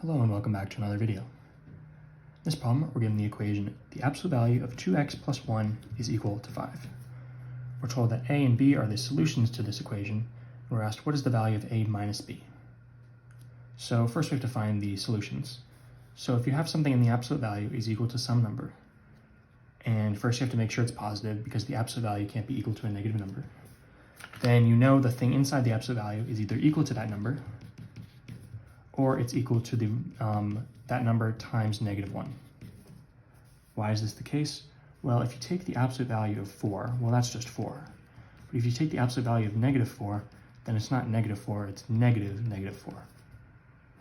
Hello and welcome back to another video. In this problem, we're given the equation, the absolute value of 2x plus 1 is equal to 5. We're told that a and b are the solutions to this equation, and we're asked what is the value of a minus b. So first we have to find the solutions. So if you have something in the absolute value is equal to some number, and first you have to make sure it's positive because the absolute value can't be equal to a negative number, then you know the thing inside the absolute value is either equal to that number or it's equal to the that number times negative 1. Why is this the case? Well, if you take the absolute value of 4, well, that's just 4. But if you take the absolute value of negative 4, then it's not negative 4, it's negative 4,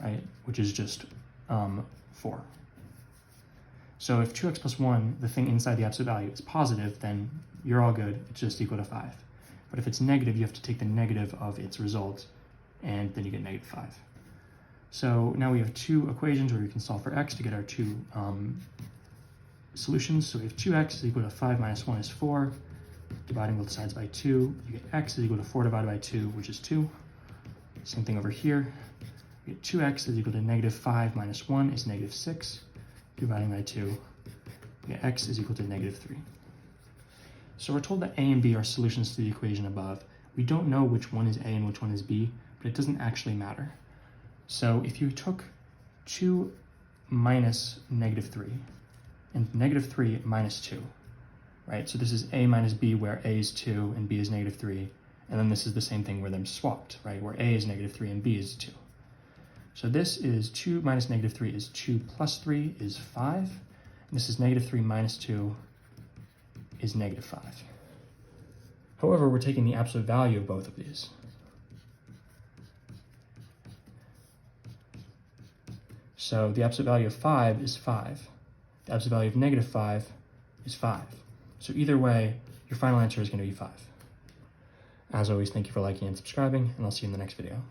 right? Which is just 4. So if 2x plus 1, the thing inside the absolute value, is positive, then you're all good, it's just equal to 5. But if it's negative, you have to take the negative of its result, and then you get negative 5. So now we have two equations where we can solve for x to get our two solutions. So we have 2x is equal to 5 minus 1 is 4. Dividing both sides by 2, you get x is equal to 4 divided by 2, which is 2. Same thing over here. We get 2x is equal to negative 5 minus 1 is negative 6. Dividing by 2, we get x is equal to negative 3. So we're told that a and b are solutions to the equation above. We don't know which one is a and which one is b, but it doesn't actually matter. So if you took 2 minus negative 3 and negative 3 minus 2, right? So this is a minus b where a is 2 and b is negative 3. And then this is the same thing where they're swapped, right? Where a is negative 3 and b is 2. So this is 2 minus negative 3 is 2 plus 3 is 5. And this is negative 3 minus 2 is negative 5. However, we're taking the absolute value of both of these. So the absolute value of 5 is 5. The absolute value of negative 5 is 5. So either way, your final answer is going to be 5. As always, thank you for liking and subscribing, and I'll see you in the next video.